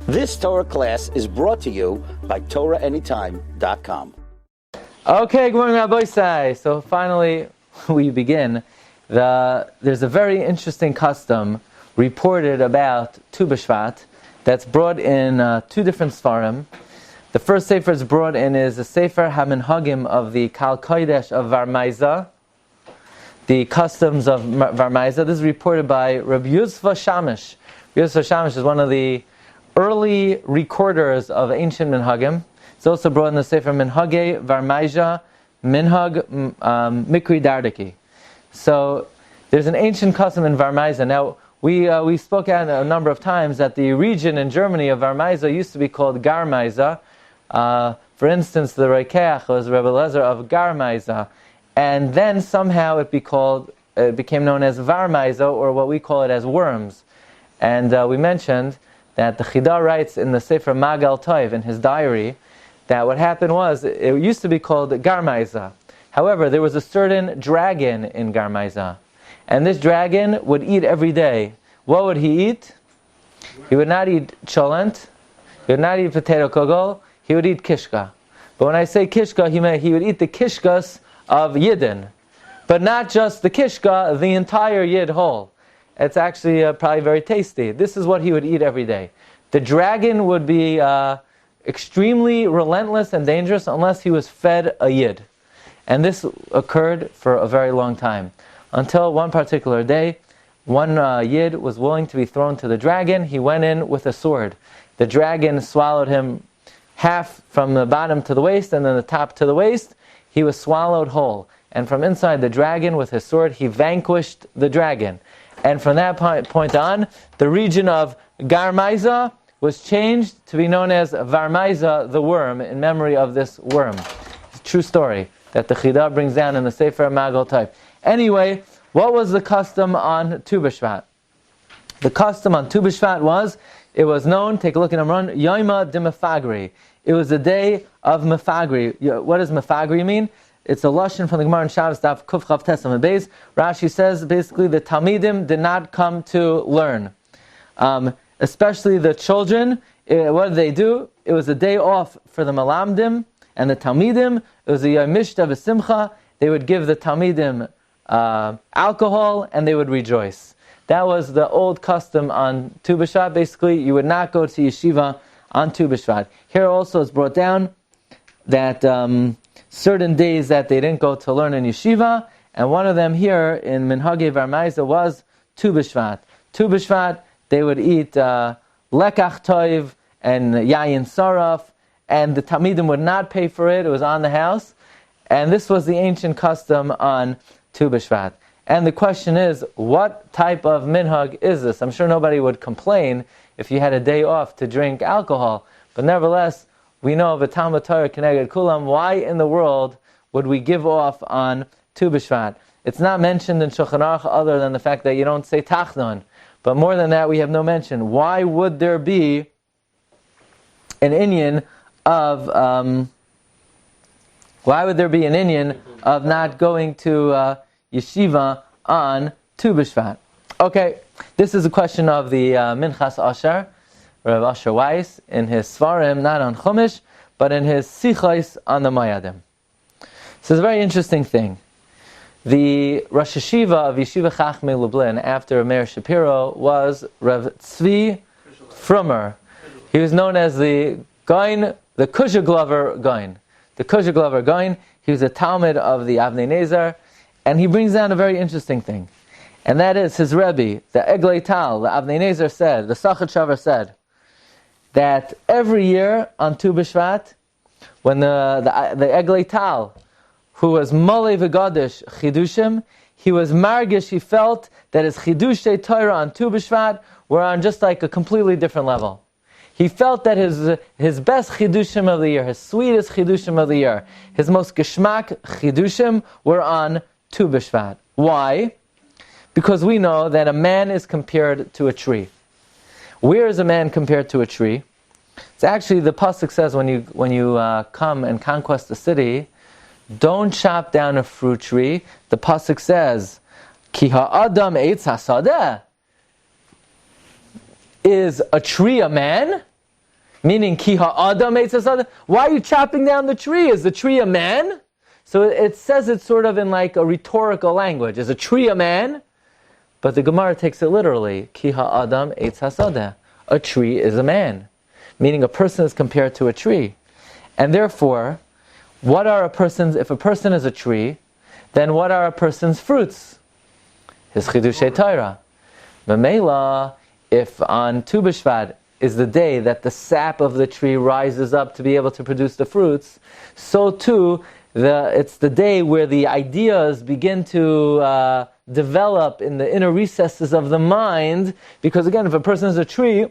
This Torah class is brought to you by TorahAnytime.com. Okay, good morning, Rabbi. So finally, we begin. There's a very interesting custom reported about Tu B'Shvat that's brought in two different Sfarim. The first sefer is brought in is the Sefer HaMinhagim of the Kal Kodesh of Vermaiza, the customs of Vermaiza. This is reported by Rabbi Shammai. Rabbi Shammai is one of the early recorders of ancient Minhagim. It's also brought in the Sefer Minhage Vermaiza Minhag Mikri Dardiki. So there's an ancient custom in Vermaiza. Now we spoke out a number of times that the region in Germany of Vermaiza used to be called Garmaiza. For instance, the Reikeach was Rebbe Lezer of Garmaiza, and then somehow it became known as Vermaiza, or what we call it as Worms. And we mentioned that the Chida writes in the Sefer Magal Tov in his diary that what happened was it used to be called Garmaiza. However, there was a certain dragon in Vermaiza, and this dragon would eat every day. What would he eat? He would not eat cholent, he would not eat potato kugel, he would eat kishka. But when I say kishka, he would eat the kishkas of Yidden. But not just the kishka, the entire Yid whole. It's actually probably very tasty. This is what he would eat every day. The dragon would be extremely relentless and dangerous unless he was fed a Yid. And this occurred for a very long time. Until one particular day, one Yid was willing to be thrown to the dragon. He went in with a sword. The dragon swallowed him half from the bottom to the waist and then the top to the waist. He was swallowed whole. And from inside the dragon with his sword, he vanquished the dragon. And from that point on, the region of Garmaiza was changed to be known as Vermaiza, the worm, in memory of this worm. It's a true story that the Chida brings down in the Sefer Magal Tov. Anyway, what was the custom on Tu B'Shvat? The custom on Tu B'Shvat it was known, take a look in Amron, Yoima de Mefagri. It was the day of Mefagri. What does Mefagri mean? It's a lashon from the Gemara in Shabbos Daf Kuf Chav Tes Amud Beis. Rashi says basically the Talmidim did not come to learn. Especially the children, what did they do? It was a day off for the Malamdim and the Talmidim. It was a Yom Mishta v'Simcha. They would give the Talmidim alcohol and they would rejoice. That was the old custom on Tu B'Shvat. Basically, you would not go to yeshiva on Tu B'Shvat. Here also is brought down that certain days that they didn't go to learn in yeshiva, and one of them here in Minhage Vermaiza was Tu B'Shvat. Tu B'Shvat, they would eat lekach toiv and yayin saraf, and the Talmidim would not pay for it. It was on the house, and this was the ancient custom on Tu B'Shvat. And the question is, what type of minhag is this? I'm sure nobody would complain if you had a day off to drink alcohol, but nevertheless, we know of a Talmud Torah Keneged Kulam. Why in the world would we give off on Tu B'Shvat? It's not mentioned in Shulchan Aruch other than the fact that you don't say Tachnon. But more than that, we have no mention. Why would there be an inyan of not going to yeshiva on Tu B'Shvat? Okay, this is a question of the Minchas Asher, Rav Asher Weiss, in his Svarim, not on Chumash, but in his Sichos on the Mayadim. So it's a very interesting thing. The Rosh Yeshiva of Yeshiva Chachmei Lublin after Meir Shapiro was Rav Tzvi Frummer. He was known as the Gaon, the Kusha Glover Gaon. The Kusha Glover Gaon. He was a Talmud of the Avnei Nezer, and he brings down a very interesting thing. And that is his Rebbe, the Eglei Tal, the Avnei Nezer said, the Sachat Shavar said, that every year on Tu B'Shvat, when the Eglei Tal, who was Malei V'Gadish Chidushim, he was margish, he felt that his Chidushei Torah on Tu B'Shvat were on just like a completely different level. He felt that his best Chidushim of the year, his sweetest Chidushim of the year, his most Geshmak Chidushim were on Tu B'Shvat. Why? Because we know that a man is compared to a tree. Where is a man compared to a tree? It's actually, the pasuk says when you come and conquest a city, don't chop down a fruit tree. The pasuk says, Ki ha'adam eitz hasadeh. Is a tree a man? Meaning, ki ha'adam eitz hasada. Why are you chopping down the tree? Is the tree a man? So it says it sort of in like a rhetorical language. Is a tree a man? But the Gemara takes it literally. Ki ha'adam eitz hasada. A tree is a man. Meaning a person is compared to a tree. And therefore, what are a person's, if a person is a tree, then what are a person's fruits? His chidushei Torah. Mamela, if on Tu B'Shvat is the day that the sap of the tree rises up to be able to produce the fruits, so too, it's the day where the ideas begin to develop in the inner recesses of the mind, because again, if a person is a tree,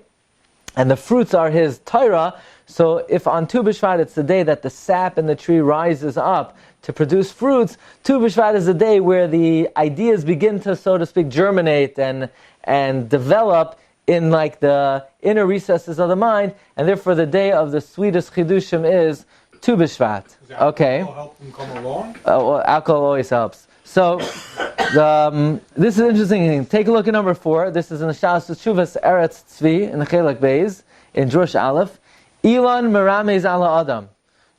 and the fruits are his Torah, so if on Tu B'Shvat it's the day that the sap in the tree rises up to produce fruits, Tu B'Shvat is the day where the ideas begin to, so to speak, germinate and develop in like the inner recesses of the mind, and therefore the day of the sweetest chidushim is Tu B'Shvat. Okay. Help them come along? Well, alcohol always helps. So, this is an interesting thing. Take a look at number 4. This is in the Shalas Teshuvas Eretz Tzvi in the Chelak Beis in Drush Aleph. Ilan meramez ala adam.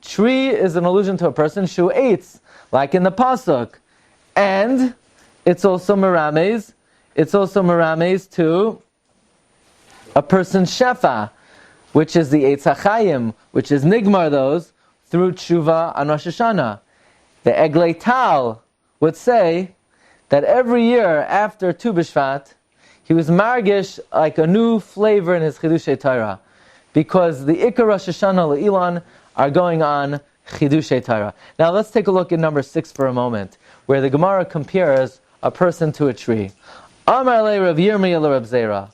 Tree is an allusion to a person. Shu eitz, like in the pasuk, and it's also meramez. It's also meramez to a person's shefa, which is the eitz hachayim, which is nigmar those through tshuva on Rosh Hashanah. The Eglei Tal would say that every year after Tu B'Shvat, he was margish like a new flavor in his Chidushei Torah, because the Ikar Rosh Hashanah Le'ilan are going on Chidushei Torah. Now let's take a look at number 6 for a moment, where the Gemara compares a person to a tree. Amar le Rav Yirmiyah le Rav Zera.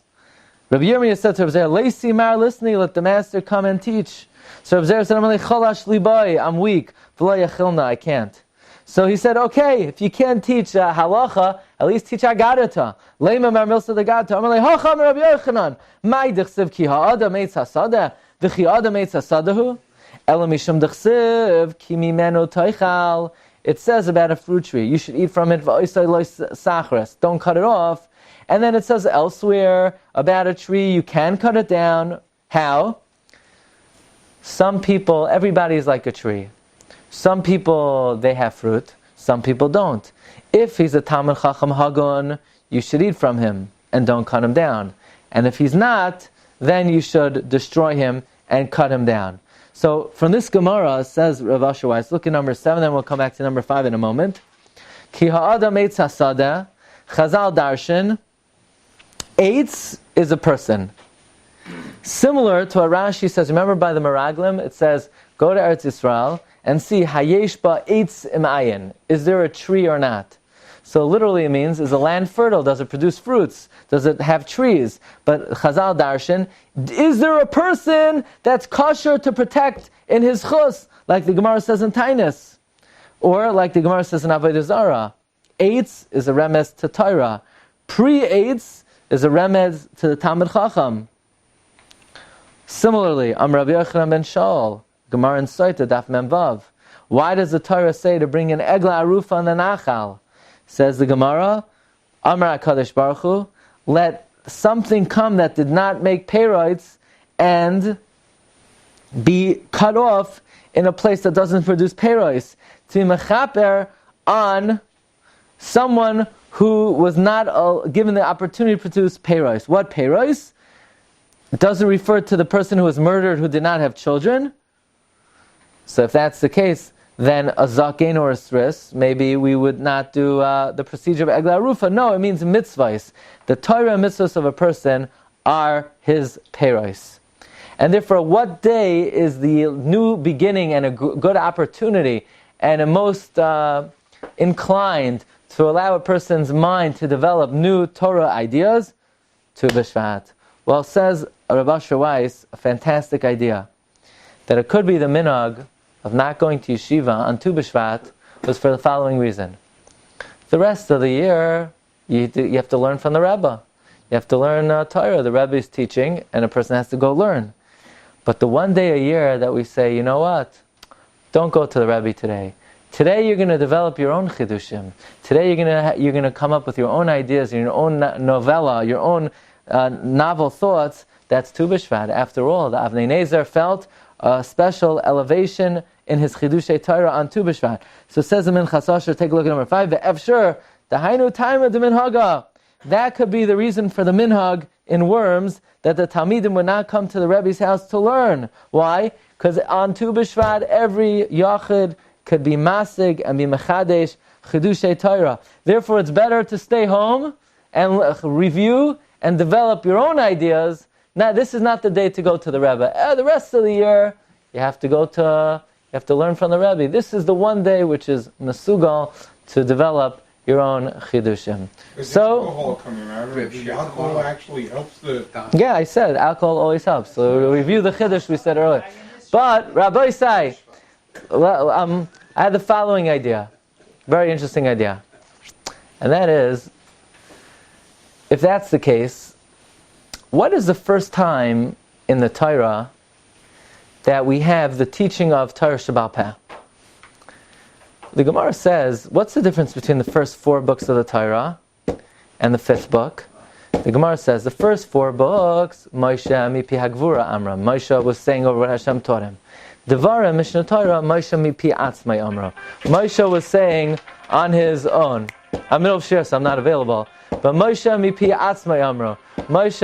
Rav Yirmiyah said to Rav Zera, Leisi mar listening, let the master come and teach. So Rav Zera said, Amar le cholash libai, I'm weak, v'lo yachilna, I can't. So he said, okay, if you can't teach halacha, at least teach agadata. Leima mar milsa de gata. Amar le hacham Rabbi Yochanan. Mai dechsev ki ha'adam eitz hasada, v'chi adam eitz hasadahu. Ela mishum dechsev ki mimenu toichal. It says about a fruit tree, you should eat from it v'oisai lois sachres. Don't cut it off. And then it says elsewhere about a tree, you can cut it down. How? Some people, everybody is like a tree. Some people, they have fruit. Some people don't. If he's a Talmid Chacham Hagun, you should eat from him and don't cut him down. And if he's not, then you should destroy him and cut him down. So from this Gemara, says Rav Asher Weiss, look at number 7, then we'll come back to number 5 in a moment. Ki ha'adam eitz hasada, Chazal darshan, eitz is a person. Similar to what Rashi says, remember by the Meraglim, it says, go to Eretz Yisrael, and see, hayesh ba eitz imayin. Is there a tree or not? So literally it means, is the land fertile? Does it produce fruits? Does it have trees? But Chazal darshan, is there a person that's kosher to protect in his chus? Like the Gemara says in Tainus. Or like the Gemara says in Avodah Zarah. Eitz is a remez to Torah. Pre-eitz is a remez to the Talmid Chacham. Similarly, Rabbi Yochanan ben Shaul, Gemara in Soita, Daf Mem Vav. Why does the Torah say to bring an Egla Arufa on the Nachal? Says the Gemara, Amar HaKadosh Baruch Hu, let something come that did not make peiros and be cut off in a place that doesn't produce peiros, to be mechaper on someone who was not given the opportunity to produce peiros. What peiros? Does it refer to the person who was murdered who did not have children? So if that's the case, then a zaken or a stris, maybe we would not do the procedure of Egla Arufa. No, it means mitzvahs. The Torah and mitzvahs of a person are his peiros. And therefore, what day is the new beginning and a good opportunity and a most inclined to allow a person's mind to develop new Torah ideas? Tu B'Shvat. Well, says Rabbi Asher Weiss, a fantastic idea, that it could be the minhag of not going to yeshiva on Tu B'Shvat was for the following reason. The rest of the year, you have to learn from the Rabbi. You have to learn Torah. The Rebbe is teaching, and a person has to go learn. But the one day a year that we say, you know what? Don't go to the Rebbe today. Today you're going to develop your own chidushim. Today you're going to come up with your own ideas, your own novella, your own novel thoughts that's Tu B'Shvat. After all, the Avnei Nezer felt a special elevation in his Chidushay Torah on Tu B'Shvat. So it says in Minchas Asher, take a look at number 5, Ve'efshur, the Hainu Taima de Minhaga. That could be the reason for the minhag in Worms, that the Talmidim would not come to the Rebbe's house to learn. Why? Because on Tu B'Shvat, every Yachid could be masig and be mechadesh chidushay Torah. Therefore, it's better to stay home and review and develop your own ideas. Now, this is not the day to go to the Rebbe. The rest of the year, you have to learn from the Rebbe. This is the one day which is mesugal to develop your own chidushim. So, the alcohol actually helps the... Yeah, I said alcohol always helps. So review the chiddush we said earlier. But Rabbi say, I had the following idea, very interesting idea, and that is, if that's the case, what is the first time in the Torah that we have the teaching of Torah Sheba'al Peh? The Gemara says, what's the difference between the first 4 books of the Torah and the 5th book? The Gemara says, the first 4 books, Moshe mipi hagvura amra. Moshe was saying over what Hashem taught him. Devarim, Mishnah Torah, Moshe mipi atzmai amra. Moshe was saying on his own. I'm middle of Shiur, so I'm not available. But Moshe mipi atzmai amra. Moshe,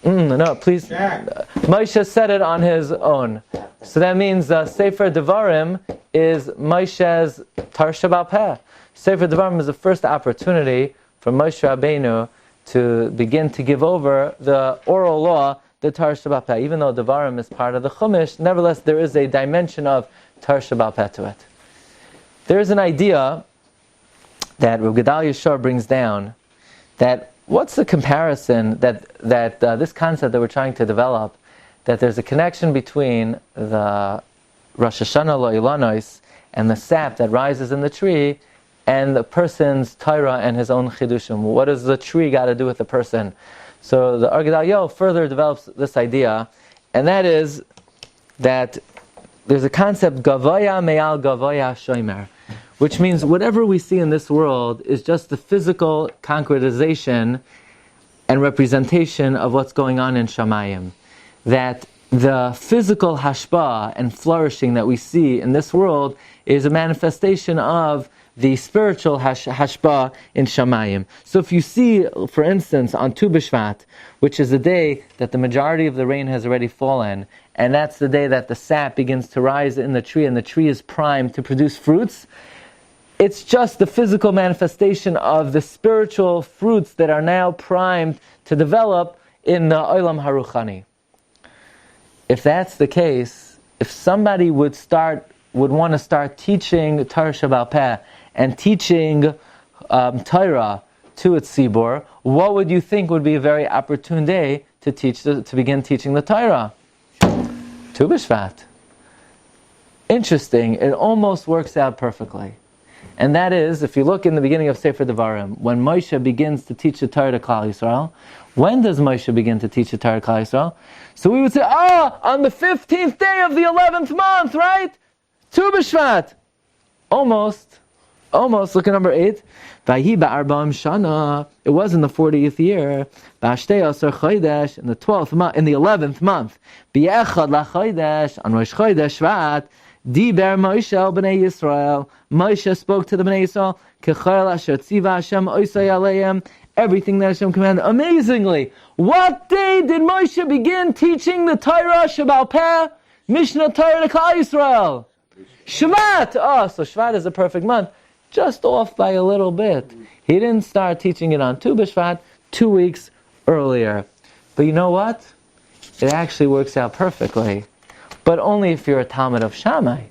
no, please. Moshe said it on his own. So that means Sefer Devarim is Moshe's Torah Sheba'al Peh. Sefer Devarim is the first opportunity for Moshe Rabbeinu to begin to give over the oral law, the Torah Sheba'al Peh. Even though Devarim is part of the Chumash, nevertheless there is a dimension of Torah Sheba'al Peh to it. There is an idea that Rabbi Gedalia Shor brings down, that what's the comparison that this concept that we're trying to develop, that there's a connection between the Rosh Hashanah Lo'ilanos and the sap that rises in the tree and the person's Torah and his own Chidushim. What does the tree got to do with the person? So the Or Gedalia further develops this idea, and that is that there's a concept, Gavoya Me'al Gavoya Shomer, which means whatever we see in this world is just the physical concretization and representation of what's going on in Shamayim. That the physical hashpah and flourishing that we see in this world is a manifestation of the spiritual hashpah in Shamayim. So if you see, for instance, on Tu B'Shvat, which is the day that the majority of the rain has already fallen, and that's the day that the sap begins to rise in the tree, and the tree is primed to produce fruits, it's just the physical manifestation of the spiritual fruits that are now primed to develop in the Olam Haruchani. If that's the case, if somebody would want to start teaching Torah Sheba'al Peh and teaching Torah to its Tzibur, what would you think would be a very opportune day to begin teaching the Torah? Tu B'Shvat. Interesting. It almost works out perfectly. And that is, if you look in the beginning of Sefer Devarim, when Moshe begins to teach the Torah to Klal Yisrael, when does Moshe begin to teach the Torah to Klal Yisrael? So we would say, on the 15th day of the 11th month, right? Tu B'Shvat. Almost. Look at number 8. Vayi ba'arba'am shana. It was in the 40th year. Ba'ashtei asar chodesh, in the 12th month, in the 11th month. Bi'echad lachodesh, on Rosh Chodesh Shvat. Diber Moshe al b'nei Yisrael. Moshe spoke to the b'nei Yisrael. Kechayel asher tziva Hashem oisay aleim. Everything that Hashem commanded. Amazingly, what day did Moshe begin teaching the Torah Sheba'al Peh? Mishnah Torah to Klal Yisrael. Shvat. So Shvat is a perfect month. Just off by a little bit. He didn't start teaching it on Tu B'Shvat 2 weeks earlier. But you know what? It actually works out perfectly. But only if you're a Talmud of Shammai.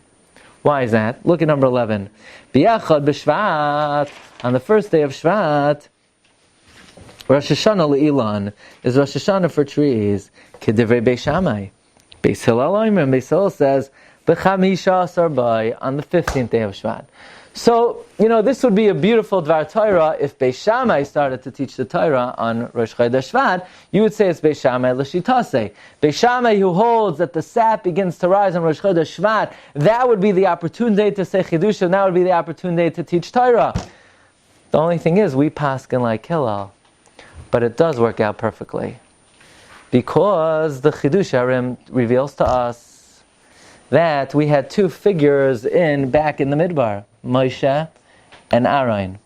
Why is that? Look at number 11. B'yachad b'Shvat. On the first day of Shvat, Rosh Hashanah le'ilan is Rosh Hashanah for trees. K'divrei Beis Shammai. Beis Hillel Omer, and Beis Hillel says, B'chamisha asar bai, on the 15th day of Shvat. So, this would be a beautiful Dvar Torah if Beis Shammai started to teach the Torah on Rosh Chodesh Shvat. You would say it's Beis Shammai l'shitase. Beis Shammai, who holds that the sap begins to rise on Rosh Chodesh Shvat, that would be the opportune day to say Chidush, and that would be the opportune day to teach Torah. The only thing is, we paskin like Hillel. But it does work out perfectly. Because the Chidush Harim reveals to us that we had two figures back in the Midbar, Moshe and Aaron.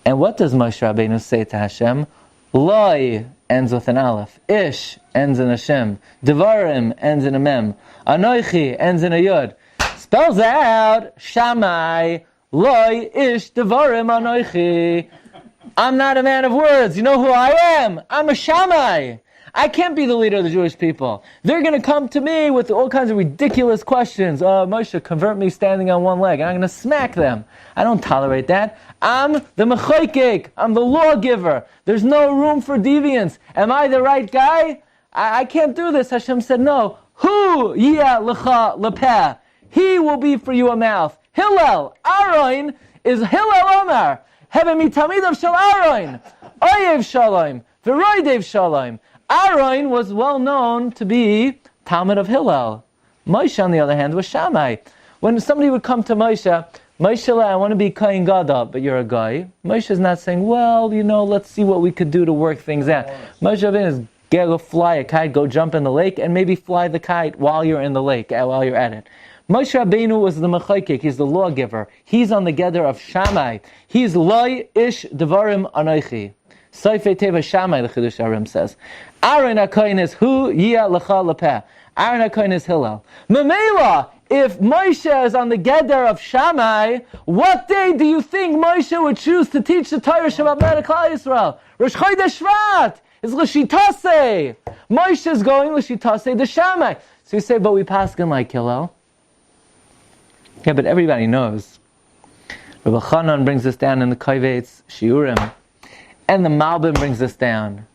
And what does Moshe Rabbeinu say to Hashem? Loi ends with an aleph. Ish ends in a shem. Devarim ends in a mem. Anoichi ends in a yud. Spells out Shammai. Loi ish devarim anoichi. I'm not a man of words. You know who I am? I'm a Shammai. I can't be the leader of the Jewish people. They're going to come to me with all kinds of ridiculous questions. Moshe, convert me standing on one leg. And I'm going to smack them. I don't tolerate that. I'm the mechaykek. I'm the lawgiver. There's no room for deviance. Am I the right guy? I can't do this. Hashem said, no. Hu yia lecha lepeh. He will be for you a mouth. Hillel. Aaron is Hillel Omar. Heve mitamidav shel Aaron. Oyev shalom. V'roidev shalom. Aaron was well known to be Talmud of Hillel. Moshe, on the other hand, was Shammai. When somebody would come to Moshe, I want to be Kohen Gadol, but you're a guy. Moshe is not saying, well, let's see what we could do to work things out. Moshe Rabbeinu is go fly a kite, go jump in the lake, and maybe fly the kite while you're in the lake, while you're at it. Moshe Rabbeinu was the mechaykek, he's the lawgiver. He's on the gather of Shammai. He's Loi Ish Devarim Anoichi. Seifei Teva Shammai, the Chidush Harim says. Aaron HaKohen is Hu Yia Lecha Lepeh. Aaron HaKohen is Hillel. Memela, if Moshe is on the gather of Shammai, what day do you think Moshe would choose to teach the Torah Shabbat Melech Klal Yisrael? Rosh Chodesh Shvat. It's L'shitase. Moshe is going L'shitase to Shammai. So you say, but we paskin like Hillel. Yeah, but everybody knows. Rabbi Chanan brings this down in the Kovetz Shiurim. And the Malbim brings this down.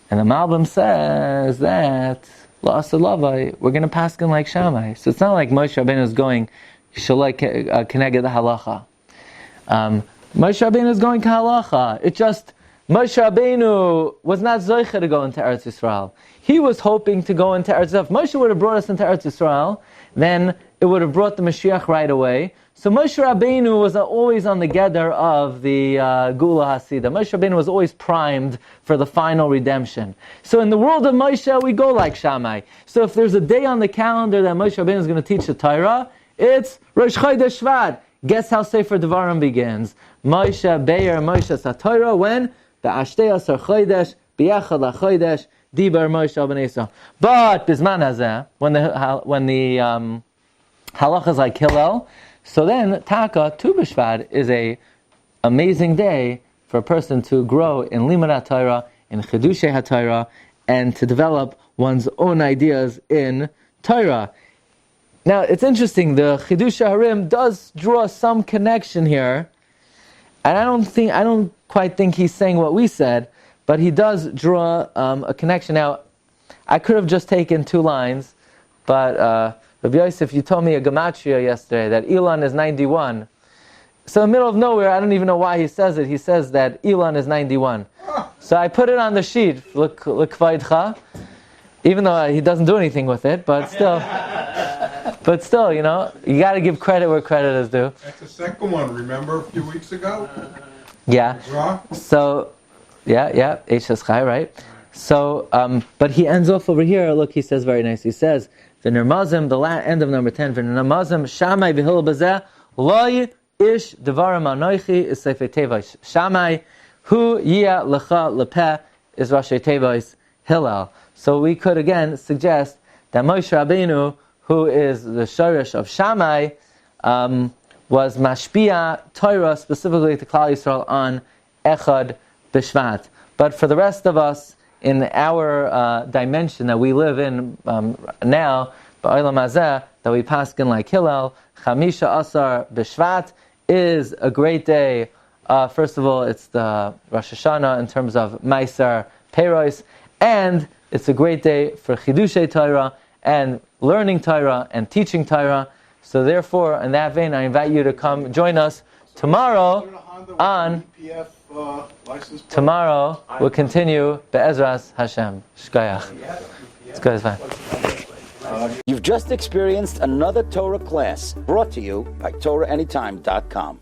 And the Malbim says that La'asad Lavai, we're going to paskin like Shammai. So it's not like Moshe Rabbeinu is going Shalai Keneged the Halacha. Moshe Rabbeinu is going Halacha. It just, Moshe Rabbeinu was not Zoicha to go into Eretz Yisrael. He was hoping to go into Eretz Yisrael. If Moshe would have brought us into Eretz Yisrael, then it would have brought the Mashiach right away. So Moshe Rabbeinu was always on the gather of the Gula Hasidah. Moshe Rabbeinu was always primed for the final redemption. So in the world of Moshe, we go like Shammai. So if there's a day on the calendar that Moshe Rabbeinu is going to teach the Torah, it's Rosh Chodesh Shvat. Guess how Sefer Devarim begins? Moshe Be'er Moshe SaTorah when? Be'ashtei asar Chodesh, B'yachad LaChodesh, Dibar Moshe B'nei Yisrael. But Bizman Hazeh, when the halacha is like Hillel, so then, Taka, Tu B'Shvat is a amazing day for a person to grow in Limud HaTorah, in Chidushei HaTorah, and to develop one's own ideas in Torah. Now, it's interesting, the Chidush Harim does draw some connection here, and I don't quite think he's saying what we said, but he does draw a connection. Now, I could have just taken two lines, but Rabbi Yosef, you told me a gematria yesterday that Elon is 91. So in the middle of nowhere, I don't even know why he says it. He says that Elon is 91. So I put it on the sheet, l'kvaidcha, even though he doesn't do anything with it, but still, you got to give credit where credit is due. That's the second one, remember a few weeks ago? Yeah. So, yeah, H. Chai, right? So, but he ends off over here, look, he says very nice. He says, V'nirmazim, the end of number 10, V'nirmazim, Shammai v'hillel b'zeh, Loi ish devarim anoichi is Seifei Tevos Shammai, Hu yia lecha lepeh is Rashi Tevos Hillel. So we could again suggest that Moshe Rabbeinu, who is the Shorish of Shammai, was mashpia Torah specifically to Klal Yisrael on Echad B'Shvat. But for the rest of us, in our dimension that we live in now, ba'olam hazeh, that we paskin like Hillel, Chamisha Asar B'Shvat is a great day. First of all, it's the Rosh Hashanah in terms of Meiser Peiros, and it's a great day for Chidushei Torah and learning Torah and teaching Torah. So therefore, in that vein, I invite you to come join us tomorrow on... Tomorrow we'll continue Be'ezras Hashem. Shkoyach. It's good, it's fine. You've just experienced another Torah class brought to you by TorahAnytime.com.